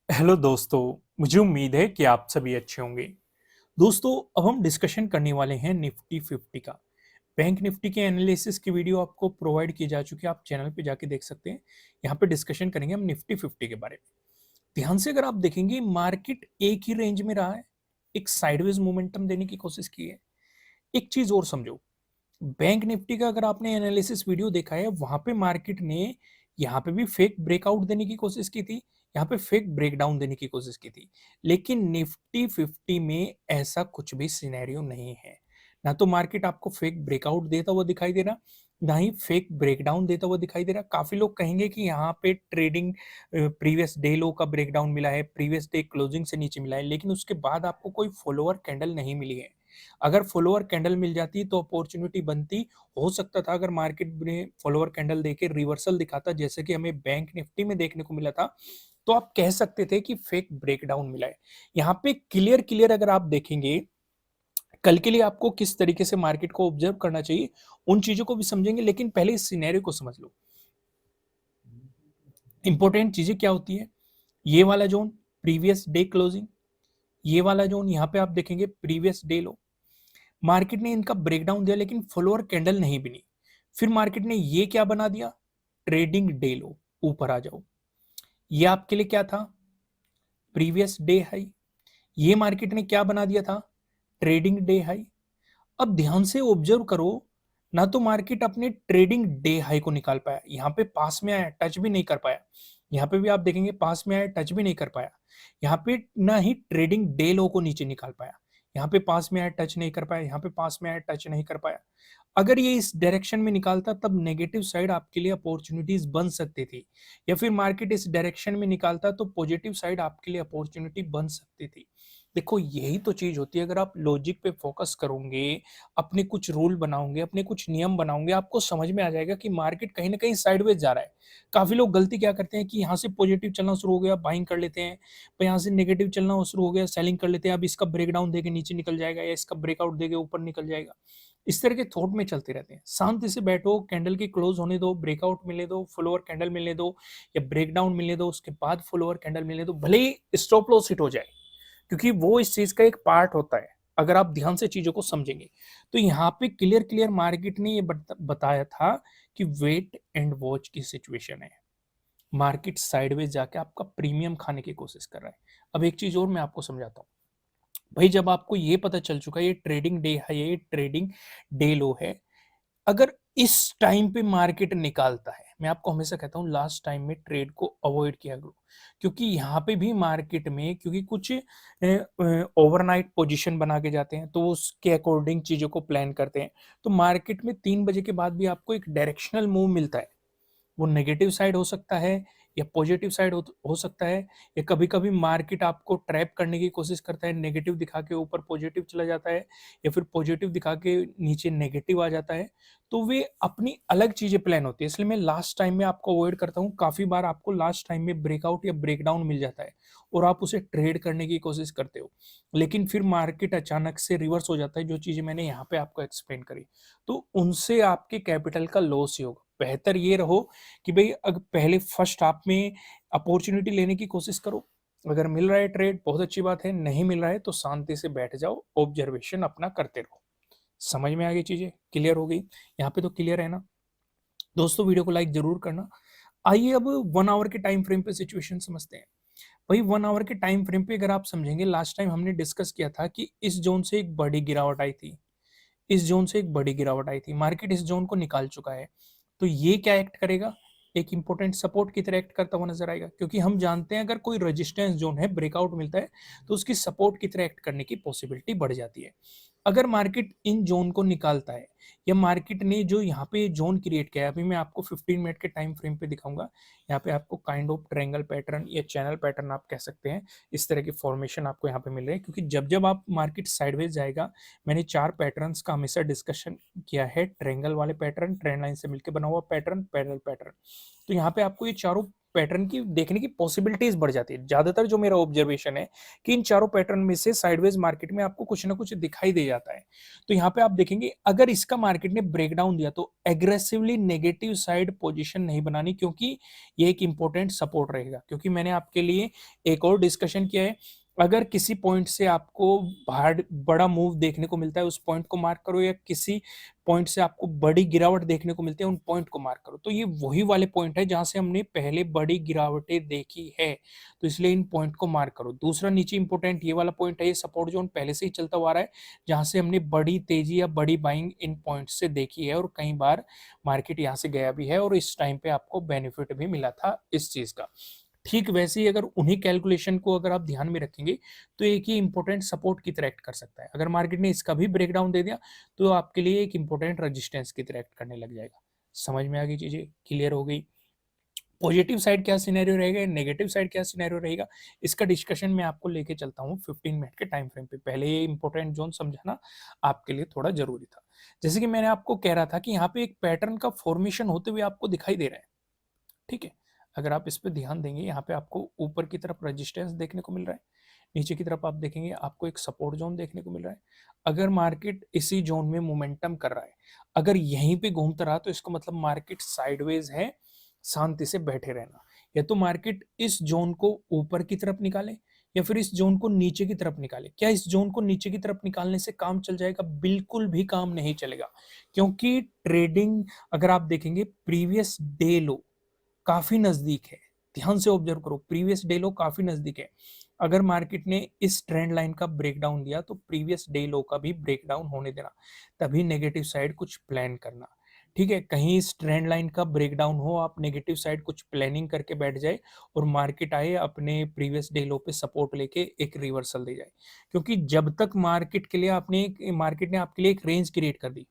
Hello दोस्तों। मुझे उम्मीद है कि आप सभी अच्छे होंगे। दोस्तों, अब हम डिस्कशन करने वाले हैं निफ्टी 50 का। बैंक निफ्टी के एनालिसिस की वीडियो आपको प्रोवाइड की जा चुकी है, आप चैनल पे जाके देख सकते हैं। यहाँ पे डिस्कशन करेंगे हम निफ्टी 50 के बारे में। ध्यान से अगर आप देखेंगे, मार्केट एक ही रेंज में रहा है, एक साइडवेज मोमेंटम देने की कोशिश की है। एक चीज और समझो, बैंक निफ्टी का अगर आपने एनालिसिस वीडियो देखा है, वहां पे मार्केट ने यहाँ पे भी फेक ब्रेकआउट देने की कोशिश की थी, यहाँ पे फेक ब्रेकडाउन देने की कोशिश की थी। लेकिन निफ्टी 50 में ऐसा कुछ भी सिनेरियो नहीं है। ना तो मार्केट आपको फेक ब्रेकआउट देता हुआ दिखाई दे रहा, ना ही फेक ब्रेकडाउन देता हुआ दिखाई दे रहा। काफी लोग कहेंगे कि यहाँ पे ट्रेडिंग प्रीवियस डे लो का ब्रेकडाउन मिला है, प्रीवियस डे क्लोजिंग से नीचे मिला है, लेकिन उसके बाद आपको कोई फॉलोअर कैंडल नहीं मिली है। अगर फॉलोअर कैंडल मिल जाती तो अपॉर्चुनिटी बनती। हो सकता था अगर मार्केट ने फॉलोअर कैंडल देके रिवर्सल दिखाता, जैसे कि हमें बैंक निफ्टी में देखने को मिला था, तो आप कह सकते थे कि फेक ब्रेकडाउन मिला है। यहाँ पे क्लियर क्लियर अगर आप देखेंगे, कल के लिए आपको किस तरीके से मार्केट को ऑब्जर्व करना चाहिए, उन चीजों को भी समझेंगे। लेकिन पहले इस सिनेरियो को समझ लो। इंपॉर्टेंट चीजें क्या होती है, ये वाला जोन प्रीवियस डे क्लोजिंग, ये वाला जोन यहाँ पे आप देखेंगे प्रीवियस डे लो। मार्केट ने इनका ब्रेकडाउन दिया, लेकिन फॉलोअर कैंडल नहीं बनी। फिर मार्केट ने ये क्या बना दिया, ट्रेडिंग डे लो। ऊपर आ जाओ, ये आपके लिए क्या था, प्रीवियस डे हाई। ये मार्केट ने क्या बना दिया था, ट्रेडिंग डे हाई। अब ध्यान से ऑब्जर्व करो, ना तो मार्केट अपने ट्रेडिंग डे हाई को निकाल पाया, यहाँ पे पास में आया टच भी नहीं कर पाया। यहाँ पे भी आप देखेंगे पास में आया टच भी नहीं कर पाया। यहाँ पे ना ही ट्रेडिंग डे लो को नीचे निकाल पाया, यहाँ पे पास में आया टच नहीं कर पाया, यहाँ पे पास में आया टच नहीं कर पाया। अगर ये इस डायरेक्शन में निकालता, तब नेगेटिव साइड आपके लिए अपॉर्चुनिटीज बन सकती थी। या फिर मार्केट इस डायरेक्शन में निकालता, तो पॉजिटिव साइड आपके लिए अपॉर्चुनिटी बन सकती थी। देखो, यही तो चीज होती है। अगर आप लॉजिक पे फोकस करोगे, अपने कुछ रूल बनाओगे, अपने कुछ नियम बनाओगे, आपको समझ में आ जाएगा कि मार्केट कहीं ना कहीं साइडवेज जा रहा है। काफी लोग गलती क्या करते हैं कि यहाँ से पॉजिटिव चलना शुरू हो गया, बाइंग कर लेते हैं। पर यहाँ से नेगेटिव चलना शुरू हो गया, सेलिंग कर लेते हैं। अब इसका ब्रेकडाउन देके नीचे निकल जाएगा, या इसका ब्रेकआउट देके ऊपर निकल जाएगा। इस तरह के थॉट में चलते रहते हैं। शांति से बैठो, कैंडल की क्लोज होने दो, ब्रेकआउट मिलने दो, फॉलोअर कैंडल मिलने दो, या ब्रेकडाउन मिलने दो, उसके बाद फॉलोअर कैंडल मिलने दो। भले ही स्टॉप लॉस हिट हो जाए, क्योंकि वो इस चीज का एक पार्ट होता है। अगर आप ध्यान से चीजों को समझेंगे, तो यहाँ पे क्लियर क्लियर मार्केट ने ये बताया था कि वेट एंड वॉच की सिचुएशन है। मार्केट साइडवेज जाके आपका प्रीमियम खाने की कोशिश कर रहा है। अब एक चीज और मैं आपको समझाता हूँ। भाई, जब आपको ये पता चल चुका है ये ट्रेडिंग डे है, ये ट्रेडिंग डे लो है, अगर इस टाइम पे मार्केट निकालता है, मैं आपको हमेशा कहता हूँ लास्ट टाइम में ट्रेड को अवॉइड किया करो। क्योंकि यहाँ पे भी मार्केट में, क्योंकि कुछ ओवरनाइट पोजीशन बना के जाते हैं, तो उसके अकॉर्डिंग चीजों को प्लान करते हैं। तो मार्केट में 3 बजे के बाद भी आपको एक डायरेक्शनल मूव मिलता है। वो नेगेटिव साइड हो सकता है, या पॉजिटिव साइड हो सकता है। या कभी कभी मार्केट आपको ट्रैप करने की कोशिश करता है, नेगेटिव दिखा के ऊपर पॉजिटिव चला जाता है, या फिर पॉजिटिव दिखा के नीचे नेगेटिव आ जाता है। तो वे अपनी अलग चीजें प्लान होती है, इसलिए मैं लास्ट टाइम में आपको अवॉइड करता हूँ। काफी बार आपको लास्ट टाइम में ब्रेकआउट या ब्रेकडाउन मिल जाता है, और आप उसे ट्रेड करने की कोशिश करते हो, लेकिन फिर मार्केट अचानक से रिवर्स हो जाता है। जो चीजें मैंने यहाँ पे आपको एक्सप्लेन करी, तो उनसे आपके कैपिटल का लॉस ही होगा। बेहतर ये रहो कि भाई अगर पहले फर्स्ट हाफ में अपॉर्चुनिटी लेने की कोशिश करो। अगर मिल रहा है ट्रेड, बहुत अच्छी बात है। नहीं मिल रहा है तो शांति से बैठ जाओ, ऑब्जर्वेशन अपना करते रहो। समझ में आ गई, चीजें क्लियर हो गई? यहाँ पे तो क्लियर है ना दोस्तों? वीडियो को लाइक जरूर करना। आइए अब 1 आवर के टाइम फ्रेम पे सिचुएशन समझते हैं। भाई, 1 आवर के टाइम फ्रेम पे अगर आप समझेंगे, लास्ट टाइम हमने डिस्कस किया था कि इस जोन से एक बड़ी गिरावट आई थी, इस जोन से एक बड़ी गिरावट आई थी। मार्केट इस जोन को निकाल चुका है, तो ये क्या एक्ट करेगा, एक इंपॉर्टेंट सपोर्ट की तरह एक्ट करता हुआ नजर आएगा। क्योंकि हम जानते हैं अगर कोई रेजिस्टेंस जोन है, ब्रेकआउट मिलता है, तो उसकी सपोर्ट की तरह एक्ट करने की पॉसिबिलिटी बढ़ जाती है। अगर मार्केट इन जोन को निकालता है, या मार्केट ने जो यहाँ पे जोन क्रिएट किया है, अभी मैं आपको 15 मिनट के टाइम फ्रेम पे दिखाऊंगा। यहाँ पे आपको काइंड ऑफ ट्रायंगल पैटर्न या चैनल पैटर्न आप कह सकते हैं, इस तरह की फॉर्मेशन आपको यहाँ पे मिल रहे हैं। क्योंकि जब जब आप मार्केट साइडवेज जाएगा, मैंने 4 पैटर्न्स का हमेशा डिस्कशन किया है। ट्रायंगल वाले पैटर्न, ट्रेंड लाइन से मिलकर बना हुआ पैटर्न, पैरेलल पैटर्न। तो यहाँ पे आपको ये चारों पैटर्न की देखने की पॉसिबिलिटीज बढ़ जाती है। ज्यादातर जो मेरा ऑब्जर्वेशन है कि इन चारों पैटर्न में से साइडवेज मार्केट में आपको कुछ ना कुछ दिखाई दे जाता है। तो यहाँ पे आप देखेंगे अगर इसका मार्केट ने ब्रेकडाउन दिया तो एग्रेसिवली नेगेटिव साइड पोजीशन नहीं बनानी, क्योंकि ये एक इंपॉर्टेंट सपोर्ट रहेगा। क्योंकि मैंने आपके लिए एक और डिस्कशन किया है, अगर किसी पॉइंट से आपको बड़ा मूव देखने को मिलता है उस पॉइंट को मार्क करो, या किसी पॉइंट से आपको बड़ी गिरावट देखने को मिलती है उन पॉइंट को मार्क करो। तो ये वही वाले पॉइंट है जहां से हमने पहले बड़ी गिरावटें देखी है, तो इसलिए इन पॉइंट को मार्क करो। दूसरा नीचे इंपॉर्टेंट ये वाला पॉइंट है, ये सपोर्ट जोन पहले से ही चलता हुआ आ रहा है, जहां से हमने बड़ी तेजी या बड़ी बाइंग इन पॉइंट से देखी है, और कई बार मार्केट यहाँ से गया भी है और इस टाइम पे आपको बेनिफिट भी मिला था इस चीज का। ठीक वैसे ही अगर उन्हीं कैलकुलेशन को अगर आप ध्यान में रखेंगे तो एक ही इंपॉर्टेंट सपोर्ट की तरह एक्ट कर सकता है। अगर मार्केट ने इसका भी ब्रेकडाउन दे दिया तो आपके लिए एक इंपॉर्टेंट रेजिस्टेंस की तरह एक्ट करने लग जाएगा। समझ में आ गई, चीजें क्लियर हो गई। पॉजिटिव साइड क्या सिनेरियो रहेगा, नेगेटिव साइड क्या सिनेरियो रहेगा, इसका डिस्कशन मैं आपको लेके चलता हूँ 15 मिनट के टाइम फ्रेम पे। पहले ये इंपॉर्टेंट जोन समझाना आपके लिए थोड़ा जरूरी था। जैसे कि मैंने आपको कह रहा था कि यहाँ पे एक पैटर्न का फॉर्मेशन होते हुए आपको दिखाई दे रहा है, ठीक है। अगर आप इस पे ध्यान देंगे, यहाँ पे आपको ऊपर की तरफ रेजिस्टेंस देखने को मिल रहा है, नीचे की तरफ आप देखेंगे आपको एक सपोर्ट जोन देखने को मिल रहा है। अगर मार्केट इसी जोन में मोमेंटम कर रहा है, अगर यहीं पे घूमता रहा तो इसको मतलब मार्केट साइडवेज है, शांति से बैठे रहना। या तो मार्केट इस जोन को ऊपर की तरफ निकाले या फिर इस जोन को नीचे की तरफ निकाले। क्या इस जोन को नीचे की तरफ निकालने से काम चल जाएगा? बिल्कुल भी काम नहीं चलेगा, क्योंकि ट्रेडिंग अगर आप देखेंगे प्रीवियस डे लो काफी नजदीक है। ध्यान से ऑब्जर्व करो, प्रीवियस डे लो काफी नजदीक है। अगर मार्केट ने इस ट्रेंड लाइन का ब्रेकडाउन दिया तो प्रीवियस डे लो का भी ब्रेकडाउन होने देना, तभी नेगेटिव साइड कुछ प्लान करना। ठीक है, कहीं इस ट्रेंड लाइन का ब्रेकडाउन हो, आप नेगेटिव साइड कुछ प्लानिंग करके बैठ जाए और मार्केट आए अपने प्रीवियस डे लो पे सपोर्ट लेके एक रिवर्सल दे जाए। क्योंकि जब तक मार्केट ने आपके लिए एक रेंज क्रिएट कर दी,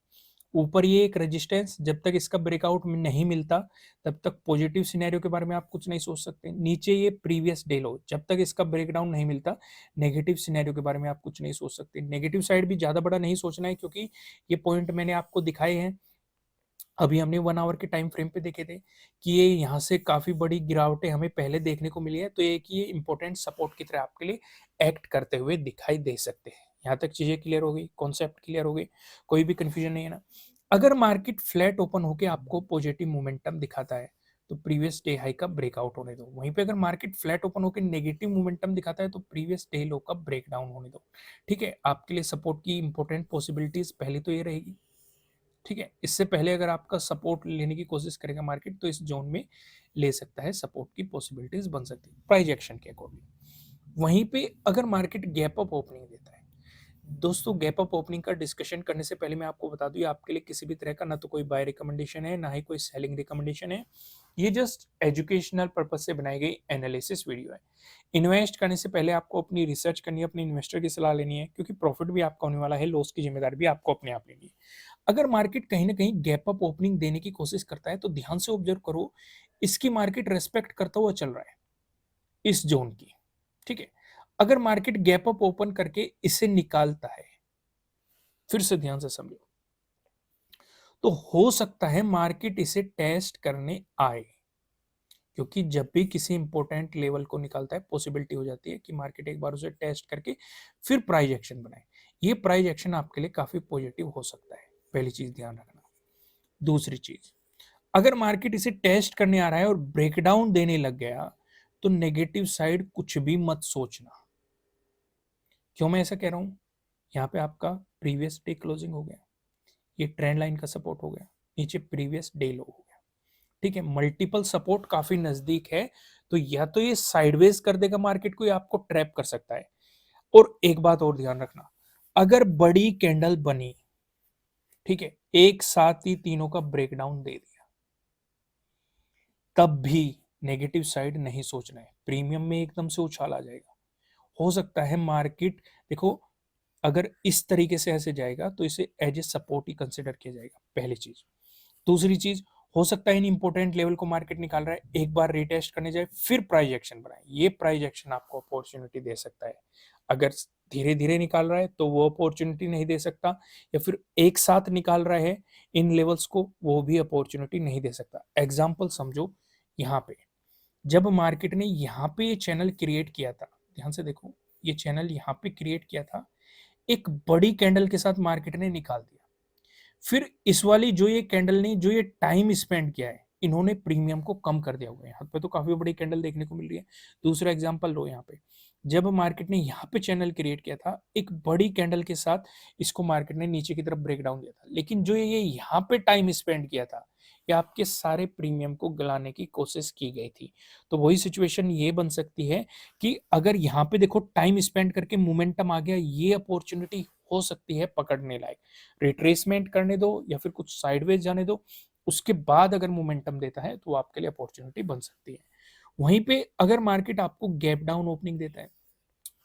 ऊपर ये एक रेजिस्टेंस, जब तक इसका ब्रेकआउट नहीं मिलता तब तक पॉजिटिव सिनेरियो के बारे में आप कुछ नहीं सोच सकते। नीचे ये प्रीवियस डे लो, जब तक इसका ब्रेकडाउन नहीं मिलता नेगेटिव सिनेरियो के बारे में आप कुछ नहीं सोच सकते। नेगेटिव साइड भी ज्यादा बड़ा नहीं सोचना है, क्योंकि ये पॉइंट मैंने आपको दिखाए हैं, अभी हमने 1 आवर के टाइम फ्रेम पे देखे थे कि ये यहाँ से काफी बड़ी गिरावटें हमें पहले देखने को मिली है। तो एक ये इंपॉर्टेंट सपोर्ट की तरह आपके लिए एक्ट करते हुए दिखाई दे सकते हैं। यहाँ तक चीजें क्लियर हो गई, कॉन्सेप्ट क्लियर हो गई, कोई भी कंफ्यूजन नहीं है ना। अगर मार्केट फ्लैट ओपन होकर आपको पॉजिटिव मोमेंटम दिखाता है तो प्रीवियस डे हाई का ब्रेकआउट होने दो। वहीं पे अगर मार्केट फ्लैट ओपन होकर नेगेटिव मोमेंटम दिखाता है तो प्रीवियस डे लो का ब्रेकडाउन होने दो। ठीक है, आपके लिए सपोर्ट की इंपॉर्टेंट पॉसिबिलिटीज पहले तो ये रहेगी। ठीक है, इससे पहले अगर आपका सपोर्ट लेने की कोशिश करेगा मार्केट तो इस जोन में ले सकता है, सपोर्ट की पॉसिबिलिटीज बन सकती है प्राइस एक्शन के अकॉर्डिंग। वहीं पे अगर मार्केट गैप अप ओपनिंग देता है, दोस्तों गैप अप ओपनिंग का डिस्कशन करने से पहले मैं आपको बता दूं, ये आपके लिए किसी भी तरह का ना तो कोई बाय रिकमेंडेशन है ना ही कोई सेलिंग रिकमेंडेशन है। ये जस्ट एजुकेशनल पर्पज से बनाई गई एनालिसिस वीडियो है। इन्वेस्ट करने से पहले आपको अपनी रिसर्च करनी है, अपने इन्वेस्टर की सलाह लेनी है, क्योंकि प्रॉफिट भी आपका होने वाला है, लॉस की जिम्मेदारी भी आपको अपने आप लेनी है। अगर मार्केट कहीं ना कहीं गैप अप ओपनिंग देने की कोशिश करता है तो ध्यान से ऑब्जर्व करो, इसकी मार्केट रेस्पेक्ट करता हुआ चल रहा है इस जोन की। ठीक है, अगर मार्केट गैप अप ओपन करके इसे निकालता है, फिर से ध्यान से समझो, तो हो सकता है मार्केट इसे टेस्ट करने आए। क्योंकि जब भी किसी इंपॉर्टेंट लेवल को निकालता है पॉसिबिलिटी हो जाती है कि मार्केट एक बार उसे टेस्ट करके फिर प्राइस एक्शन बनाए। ये प्राइस एक्शन आपके लिए काफी पॉजिटिव हो सकता है, पहली चीज ध्यान रखना। दूसरी चीज, अगर मार्केट इसे टेस्ट करने आ रहा है और ब्रेकडाउन देने लग गया तो नेगेटिव साइड कुछ भी मत सोचना। क्यों मैं ऐसा कह रहा हूं? यहाँ पे आपका प्रीवियस डे क्लोजिंग हो गया, ये ट्रेंड लाइन का सपोर्ट हो गया, नीचे प्रीवियस डे लो हो गया। ठीक है, मल्टीपल सपोर्ट काफी नजदीक है, तो या तो ये साइडवेज कर देगा मार्केट को या आपको ट्रैप कर सकता है। और एक बात और ध्यान रखना, अगर बड़ी कैंडल बनी, ठीक है, एक साथ ही तीनों का ब्रेकडाउन दे दिया, तब भी नेगेटिव साइड नहीं सोचना है, प्रीमियम में एकदम से उछाल आ जाएगा। हो सकता है मार्केट, देखो, अगर इस तरीके से ऐसे जाएगा तो इसे एज ए सपोर्ट ही कंसिडर किया जाएगा, पहली चीज। दूसरी चीज, हो सकता है इन इंपॉर्टेंट लेवल को मार्केट निकाल रहा है, एक बार रिटेस्ट करने जाए फिर प्राइस एक्शन बनाए, ये प्राइस एक्शन आपको अपॉर्चुनिटी दे सकता है। अगर धीरे धीरे निकाल रहा है तो वो अपॉर्चुनिटी नहीं दे सकता, या फिर एक साथ निकाल रहा है इन लेवल्स को, वो भी अपॉर्चुनिटी नहीं दे सकता। एग्जाम्पल समझो, यहाँ पे जब मार्केट ने यहाँ पे ये चैनल क्रिएट किया था, ध्यान से देखो, ये चैनल यहाँ पे क्रिएट किया था, एक बड़ी कैंडल के साथ मार्केट ने निकाल दिया। फिर इस वाली जो ये कैंडल ने जो ये टाइम स्पेंड किया है, इन्होंने प्रीमियम को कम कर दिया होगा। यहाँ पे तो काफी बड़ी कैंडल देखने को मिल रही है। दूसरा एग्जांपल लो, यहाँ पे जब मार्केट ने यहाँ पे चैनल क्रिएट किया था, एक बड़ी कैंडल के साथ इसको मार्केट ने नीचे की तरफ ब्रेक डाउन दिया था, लेकिन जो ये यहाँ पे टाइम स्पेंड किया था, ये आपके सारे प्रीमियम को गलाने की कोशिश की गई थी। तो वही सिचुएशन ये बन सकती है कि अगर यहाँ पे देखो टाइम स्पेंड करके मोमेंटम आ गया, ये अपॉर्चुनिटी हो सकती है पकड़ने लायक। रिट्रेसमेंट करने दो या फिर कुछ साइडवेज जाने दो, उसके बाद अगर मोमेंटम देता है तो आपके लिए अपॉर्चुनिटी बन सकती है। वहीं पे अगर मार्केट आपको गैप डाउन ओपनिंग देता है,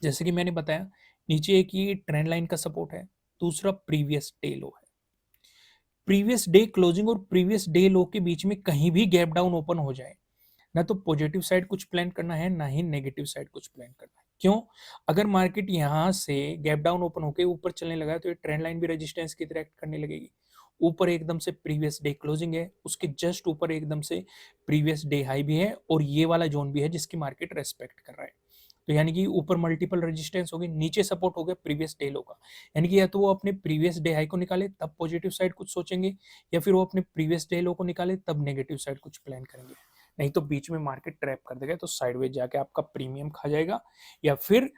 जैसे कि मैंने बताया, नीचे एक ये ट्रेंड लाइन का सपोर्ट है, दूसरा प्रीवियस डे लो है। प्रीवियस डे क्लोजिंग और प्रीवियस डे लो के बीच में कहीं भी गैप डाउन ओपन हो जाए, ना तो पॉजिटिव साइड कुछ प्लान करना है, ना ही नेगेटिव साइड कुछ प्लान करना है। क्यों? अगर मार्केट यहाँ से गैप डाउन ओपन होकर ऊपर चलने लगा है, तो ये ट्रेंड लाइन भी रेजिस्टेंस की तरह एक्ट करने लगेगी। ऊपर एकदम से प्रीवियस डे क्लोजिंग है, उसके जस्ट ऊपर एकदम से प्रीवियस डे हाई भी है, और ये वाला जोन भी है जिसकी मार्केट रेस्पेक्ट कर रहा है। तो यानी कि ऊपर मल्टीपल रेजिस्टेंस हो गए, नीचे सपोर्ट हो गया प्रीवियस डे लो का। यानी कि या तो वो अपने प्रीवियस डे हाई को निकाले तब पॉजिटिव साइड कुछ सोचेंगे, या फिर वो अपने प्रीवियस डे लो को निकाले तब नेगेटिव साइड कुछ प्लान करेंगे। नहीं तो बीच में मार्केट ट्रैप कर देगा, तो साइडवेज जाके आपका प्रीमियम खा जाएगा, या फिर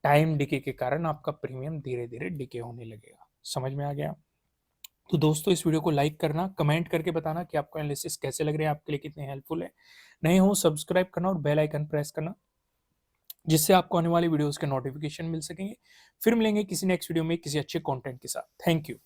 टाइम डिके के कारण आपका प्रीमियम धीरे धीरे डिके होने लगेगा। समझ में आ गया? तो दोस्तों, इस वीडियो को लाइक करना, कमेंट करके बताना कि आपको एनालिसिस कैसे लग रहे हैं, आपके लिए कितने हेल्पफुल है। नए हो सब्सक्राइब करना और बेल आइकन प्रेस करना, जिससे आपको आने वाली वीडियोस के नोटिफिकेशन मिल सकेंगे। फिर मिलेंगे किसी नेक्स्ट वीडियो में किसी अच्छे कंटेंट के साथ। Thank you.